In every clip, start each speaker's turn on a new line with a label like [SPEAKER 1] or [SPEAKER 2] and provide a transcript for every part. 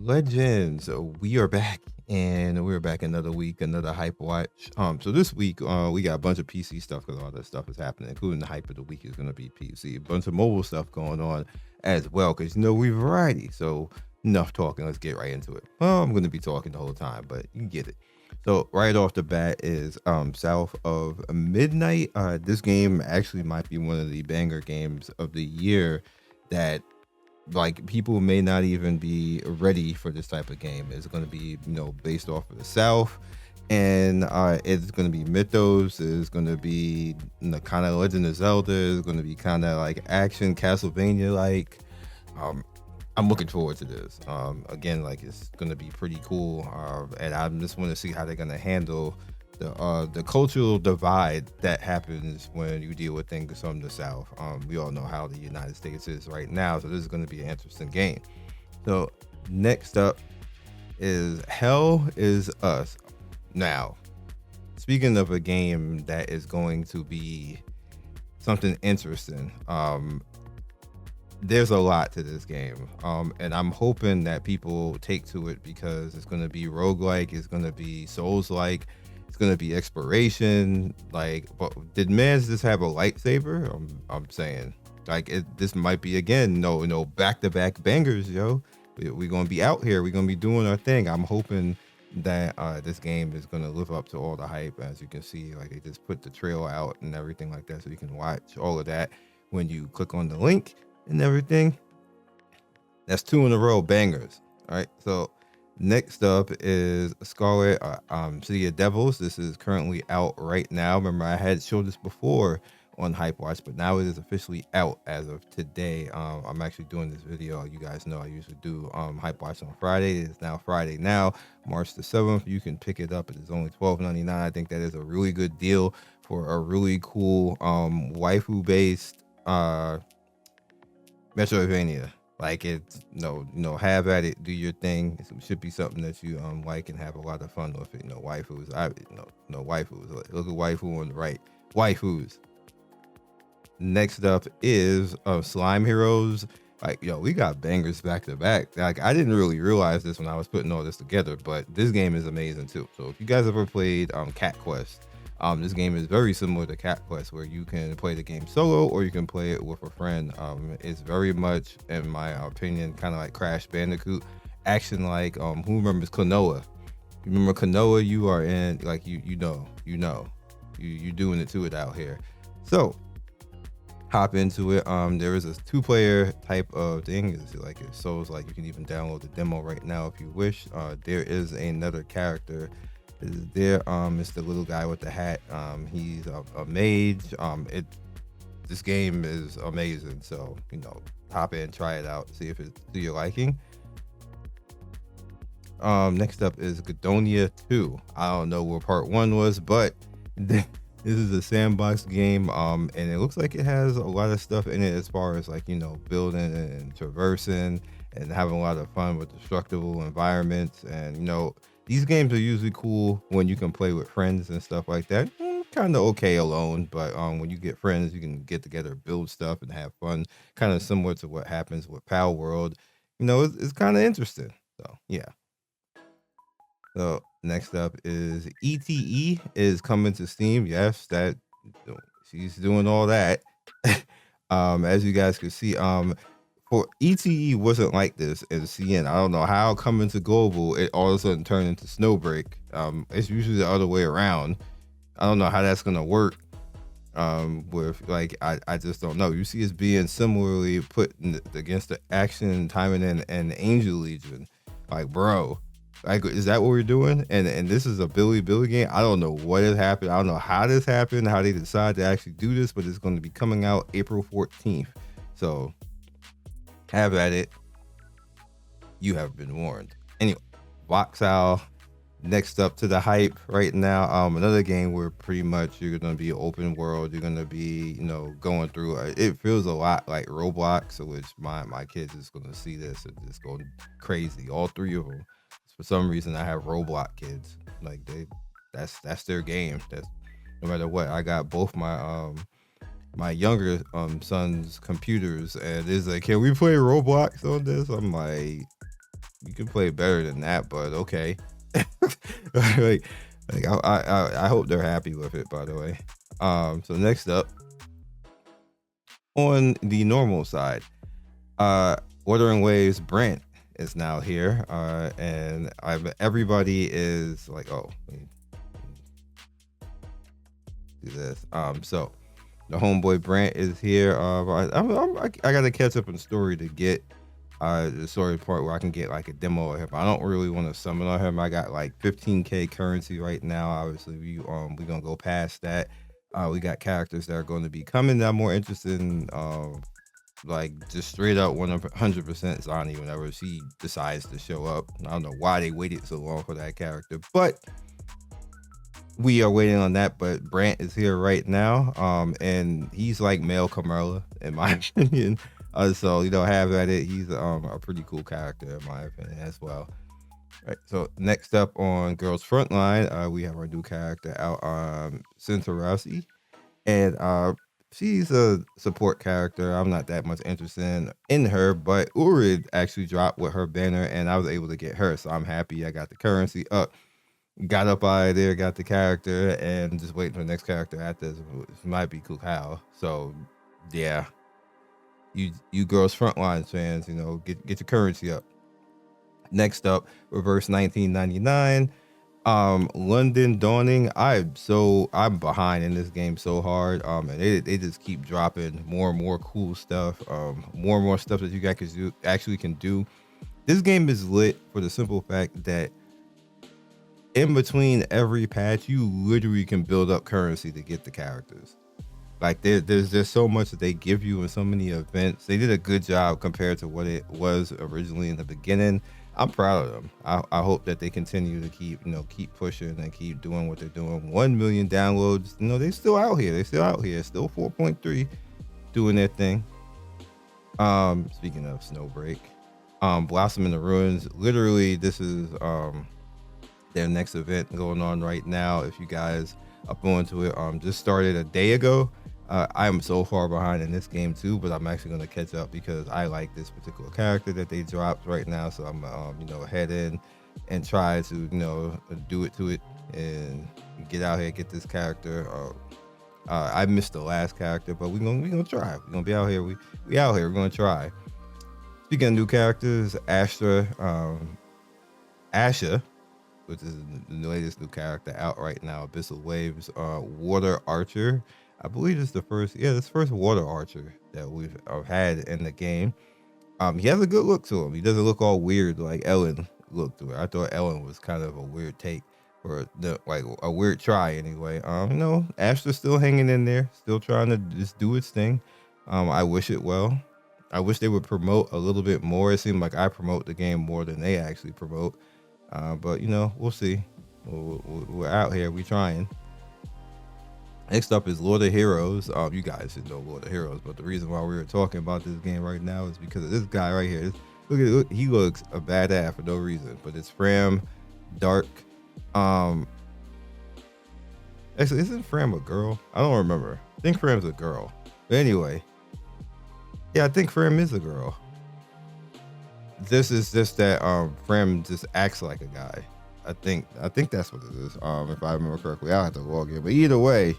[SPEAKER 1] Legends, we are back, and we're back another week, another hype watch. So this week, we got a bunch of PC stuff because all this stuff is happening, including the hype of the week is going to be PC. A bunch of mobile stuff going on as well, because we variety. So enough talking, let's get right into it. Well, I'm going to be talking the whole time, but you get it. So right off the bat is South of Midnight. This game actually might be one of the banger games of the year that like people may not even be ready for this type of game. It's going to be based off of the South, and it's going to be mythos. It's going to be kind of Legend of Zelda. It's going to be kind of like action Castlevania like. I'm looking forward to this. Again, like it's going to be pretty cool, and I just want to see how they're going to handle the cultural divide that happens when you deal with things from the South. We all know how the United States is right now, so this is going to be an interesting game. So next up is Hell Is Us. Now, speaking of a game that is going to be something interesting, there's a lot to this game, and I'm hoping that people take to it because it's going to be roguelike, it's going to be Souls-like, it's gonna be exploration. Like, but did Mans just have a lightsaber? I'm saying, like, this might be again, back-to-back bangers, yo. We're gonna be out here. We're gonna be doing our thing. I'm hoping that this game is gonna live up to all the hype. As you can see, like they just put the trail out and everything like that, so you can watch all of that when you click on the link and everything. That's 2 in a row bangers. All right, so. Next up is Scarlet, City of Devils. This is currently out right now. Remember, I had showed this before on HypeWatch, but now it is officially out as of today. I'm actually doing this video. You guys know I usually do HypeWatch on Friday. It is now Friday now, March the 7th. You can pick it up. It is only $12.99. I think that is a really good deal for a really cool waifu-based Metroidvania. Like it's have at it, do your thing. It should be something that you like and have a lot of fun with it. Waifus. Waifus. Look at waifu on the right. Waifus. Next up is Slime Heroes. Like, we got bangers back to back. Like, I didn't really realize this when I was putting all this together, but this game is amazing too. So if you guys ever played Cat Quest, this game is very similar to Cat Quest, where you can play the game solo or you can play it with a friend. It's very much, in my opinion, kind of like Crash Bandicoot, action like. Who remembers Klonoa? You remember Klonoa? You are in like you doing it to it out here. So hop into it. There is a 2-player type of thing. It's like it's Souls like. You can even download the demo right now if you wish. There is another character. Is there it's the little guy with the hat. He's a mage. This game is amazing, so hop in, try it out, see if it's to your liking. Next up is Gedonia 2. I don't know where part 1 was, but this is a sandbox game, and it looks like it has a lot of stuff in it as far as like building and traversing and having a lot of fun with destructible environments. And these games are usually cool when you can play with friends and stuff like that. Kind of okay alone, but when you get friends, you can get together, build stuff, and have fun. Kind of similar to what happens with Pal World. It's kind of interesting. So yeah. So next up is E.T.E is coming to Steam. Yes, that she's doing all that. As you guys can see, for E.T.E wasn't like this in CN. I don't know how coming to global it all of a sudden turned into Snowbreak. It's usually the other way around. I don't know how that's gonna work. With like I just don't know. You see it's being similarly put against the Action Timing and Angel Legion. Like, bro, like, is that what we're doing? And this is a Billy game. I don't know what has happened. I don't know how this happened, how they decided to actually do this, but it's going to be coming out April 14th. So have at it. You have been warned. Anyway, Voxile. Next up to the hype right now, another game where pretty much you're gonna be open world. You're gonna be, going through. It feels a lot like Roblox, which my kids is gonna see this and just go crazy. All 3 of them. For some reason, I have Roblox kids. Like that's their game. That's no matter what. I got both my younger son's computers, and it's like, can we play Roblox on this? I'm like, you can play better than that, but okay. like, I hope they're happy with it. By the way, so next up on the normal side, uh, Wuthering Waves Brent is now here, and everybody is like, oh, let me do this. So the homeboy Brent is here. I gotta catch up on the story to get the story part where I can get like a demo of him. I don't really want to summon on him. I got like 15k currency right now. Obviously, we gonna go past that. We got characters that are going to be coming that I'm more interested in. Like just straight up 100% Zani whenever she decides to show up. I don't know why they waited so long for that character, but we are waiting on that. But Brant is here right now, and he's like male Carmella in my opinion. So have at it. He's a pretty cool character in my opinion as well. Right. So next up on Girls Frontline, we have our new character out, Centaurosi, and she's a support character. I'm not that much interested in her, but Urid actually dropped with her banner, and I was able to get her, so I'm happy. I got the currency up. Got up out of there, got the character, and just waiting for the next character after this. It might be Kukao. So, yeah. You girls Frontline fans, get your currency up. Next up, Reverse 1999. London Dawning. I'm behind in this game so hard. And they just keep dropping more and more cool stuff. More and more stuff that you guys can do. This game is lit for the simple fact that in between every patch, you literally can build up currency to get the characters. Like there's so much that they give you in so many events. They did a good job compared to what it was originally in the beginning. I'm proud of them. I hope that they continue to keep pushing and keep doing what they're doing. 1 million downloads. They're still out here. Still 4.3 doing their thing. Speaking of Snowbreak, Blossom in the Ruins. Literally, this is their next event going on right now. If you guys up onto it, just started a day ago. I am so far behind in this game too, but I'm actually going to catch up because I like this particular character that they dropped right now. So I'm head in and try to do it to it and get out here, get this character. I missed the last character, but we're gonna try. We're gonna be out here. We out here. We're gonna try. Speaking of new characters, Astra, Asha, which is the latest new character out right now, Abyssal Waves, Water Archer. I believe it's the first water archer that we've had in the game. He has a good look to him. He doesn't look all weird like Ellen looked to it. I thought Ellen was kind of a weird take, or a weird try anyway. Astra's still hanging in there, still trying to just do its thing. I wish it well. I wish they would promote a little bit more. It seemed like I promote the game more than they actually promote. But we'll see. We're out here. We trying. Next up is Lord of Heroes. You guys should know Lord of Heroes, but the reason why we were talking about this game right now is because of this guy right here. Look, he looks a badass for no reason, but it's Fram Dark. Actually, isn't Fram a girl? I don't remember. I think Fram's a girl. But anyway, yeah, I think Fram is a girl. This is just that Fram just acts like a guy. I think that's what it is. If I remember correctly, I'll have to log in. But either way,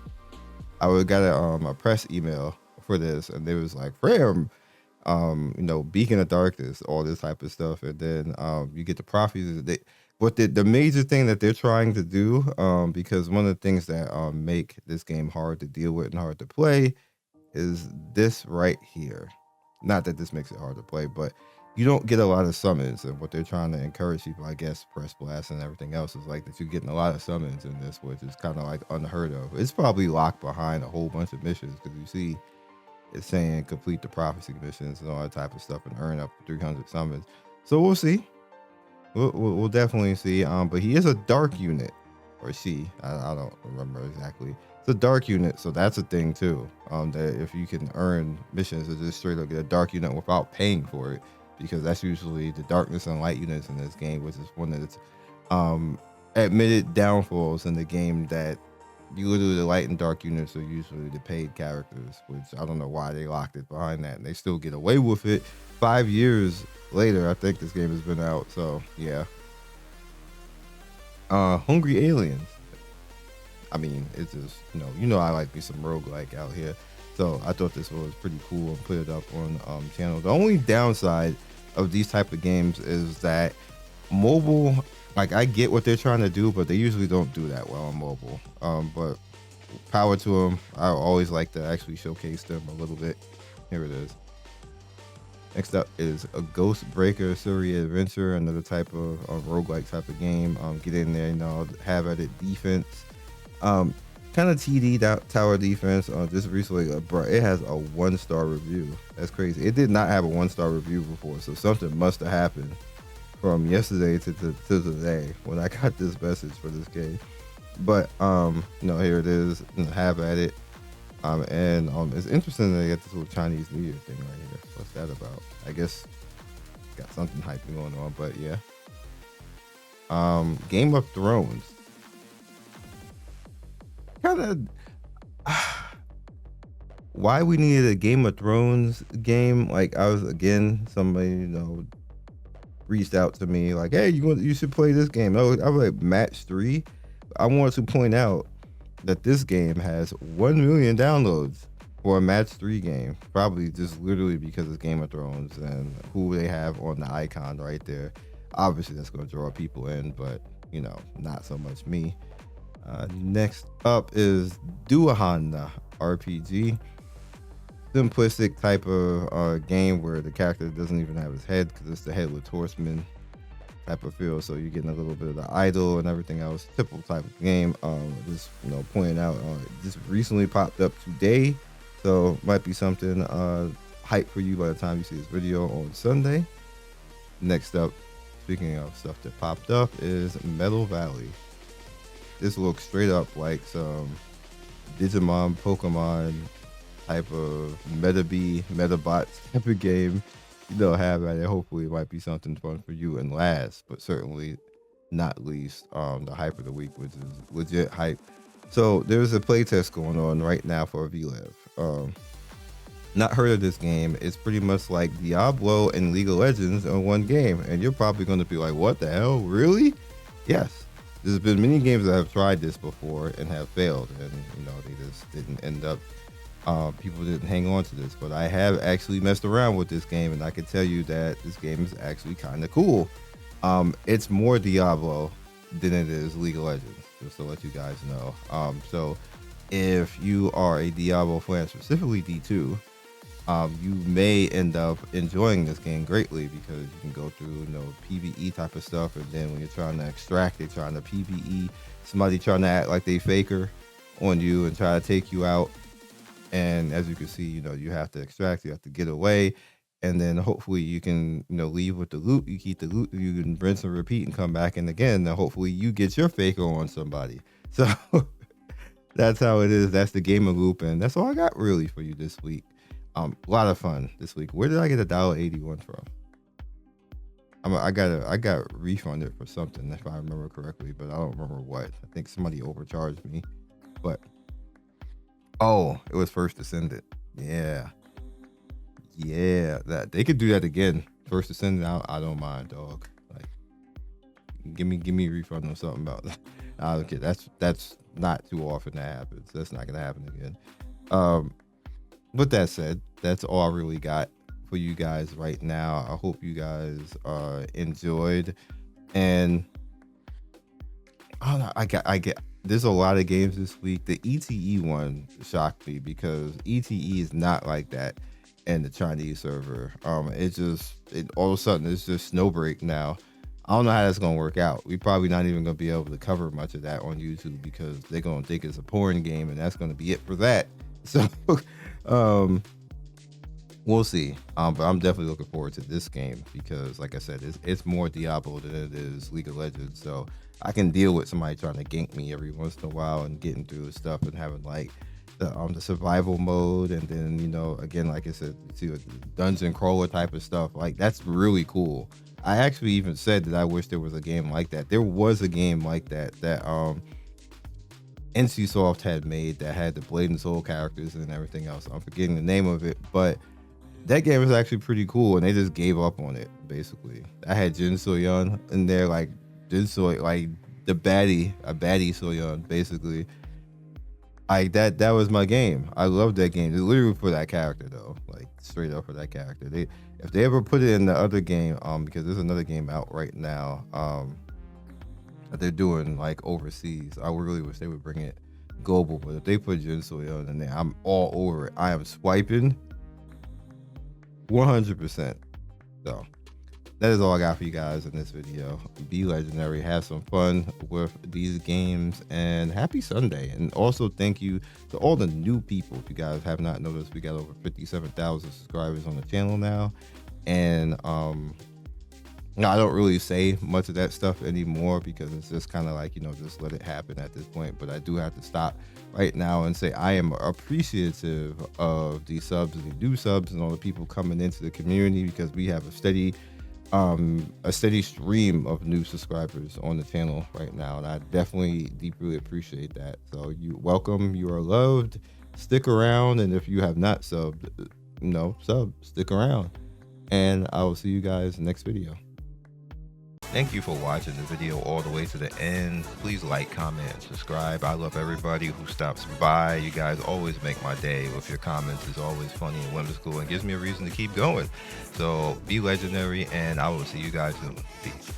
[SPEAKER 1] I would got a press email for this, and they was like, Fram, Beacon of Darkness, all this type of stuff, and then you get the prophecies. But the major thing that they're trying to do, because one of the things that make this game hard to deal with and hard to play is this right here. Not that this makes it hard to play, but you don't get a lot of summons, and what they're trying to encourage people, I guess, press blast and everything else is like that you're getting a lot of summons in this, which is kind of like unheard of. It's probably locked behind a whole bunch of missions because you see it's saying complete the prophecy missions and all that type of stuff and earn up 300 summons. So we'll see. We'll definitely see. But he is a dark unit, or she. I don't remember exactly. It's a dark unit, so that's a thing too. That if you can earn missions to just straight up get a dark unit without paying for it. Because that's usually the darkness and light units in this game, which is one of its admitted downfalls in the game, that you literally the light and dark units are usually the paid characters, which I don't know why they locked it behind that, and they still get away with it 5 years later. I think this game has been out, so yeah. Hungry Aliens. I mean, it's just, I like me some roguelike out here. So I thought this was pretty cool and put it up on channel. The only downside of these type of games is that mobile, like I get what they're trying to do, but they usually don't do that well on mobile. But power to them. I always like to actually showcase them a little bit. Here it is. Next up is a Ghost Breaker Suri Adventure, another type of roguelike type of game. Get in there, have at it defense. Kind of TD tower defense. Just recently, bro, it has a 1-star review. That's crazy. It did not have a 1-star review before, so something must have happened from yesterday to today when I got this message for this game. But here it is. Have at it. And it's interesting that they get this little Chinese New Year thing right here. What's that about? I guess got something hyping going on, but yeah. Game of Thrones. Kind of why we needed a Game of Thrones game. Like somebody reached out to me like, hey, you should play this game. I was like, match 3. I want to point out that this game has 1 million downloads for a match 3 game, probably just literally because it's Game of Thrones and who they have on the icon right there. Obviously that's going to draw people in, but not so much me. Next up is Dullahan RPG. Simplistic type of game where the character doesn't even have his head because it's the headless horseman type of feel. So you're getting a little bit of the idol and everything else. Typical type of game. Just pointing out, just recently popped up today, so might be something hype for you by the time you see this video on Sunday. Next up, speaking of stuff that popped up, is Metal Valley. This looks straight up like some Digimon, Pokemon type of Metabots type of game. Have at it. Hopefully it might be something fun for you. And last, but certainly not least, the hype of the week, which is legit hype. So there's a playtest going on right now for Velev. Not heard of this game. It's pretty much like Diablo and League of Legends in one game. And you're probably going to be like, what the hell? Really? Yes. There's been many games that have tried this before and have failed. And, they just didn't end up, people didn't hang on to this. But I have actually messed around with this game. And I can tell you that this game is actually kind of cool. It's more Diablo than it is League of Legends, just to let you guys know. So if you are a Diablo fan, specifically D2, you may end up enjoying this game greatly because you can go through PvE type of stuff, and then when you're trying to extract, they're trying to PvE, somebody trying to act like they faker on you and try to take you out. And as you can see, you have to extract, you have to get away, and then hopefully you can leave with the loot. You keep the loot, you can rinse and repeat and come back, and again, then hopefully you get your faker on somebody. So that's how it is. That's the game of loop, and that's all I got really for you this week. A lot of fun this week. Where did I get $1.81 from? I got refunded for something if I remember correctly, but I don't remember what. I think somebody overcharged me, but it was First Descendant. Yeah, that they could do that again. First Descendant, I don't mind, dog. Like, give me a refund or something about that. Okay, that's not too often that happens. That's not gonna happen again. With that said, that's all I really got for you guys right now. I hope you guys enjoyed, and I don't know. I get. There's a lot of games this week. The E.T.E one shocked me because E.T.E is not like that in the Chinese server. It all of a sudden it's just Snowbreak now. I don't know how that's gonna work out. We probably not even gonna be able to cover much of that on YouTube because they're gonna think it's a porn game, and that's gonna be it for that. So. We'll see. But I'm definitely looking forward to this game because, like I said, it's more Diablo than it is League of Legends. So I can deal with somebody trying to gank me every once in a while and getting through stuff and having like the survival mode, and then again, like I said, to dungeon crawler type of stuff. Like, that's really cool. I actually even said that I wish there was a game like that. There was a game like that NCSoft had made that had the Blade and Soul characters and everything else. I'm forgetting the name of it, but That game is actually pretty cool, and they just gave up on it. Basically, I had Jin Soyeon in there, like Jin Soy, like a baddie Soyeon, basically. Like that was my game. I love that game. It's literally for that character though, like straight up for that character. If they ever put it in the other game, because there's another game out right now, that they're doing like overseas. I really wish they would bring it global, but if they put Jin Soyeon in there, I'm all over it. I am swiping 100%. So that is all I got for you guys in this video. Be legendary, have some fun with these games, and happy Sunday. And also thank you to all the new people. If you guys have not noticed, we got over 57,000 subscribers on the channel now. And I don't really say much of that stuff anymore because it's just kind of like, just let it happen at this point. But I do have to stop right now and say I am appreciative of the subs and the new subs and all the people coming into the community, because we have a steady stream of new subscribers on the channel right now, and I definitely deeply appreciate that. So you welcome, you are loved, stick around, and if you have not subbed, stick around, and I will see you guys next video. Thank you for watching the video all the way to the end. Please like, comment, and subscribe. I love everybody who stops by. You guys always make my day with your comments. It's always funny and whimsical and gives me a reason to keep going. So be legendary, and I will see you guys soon. Peace.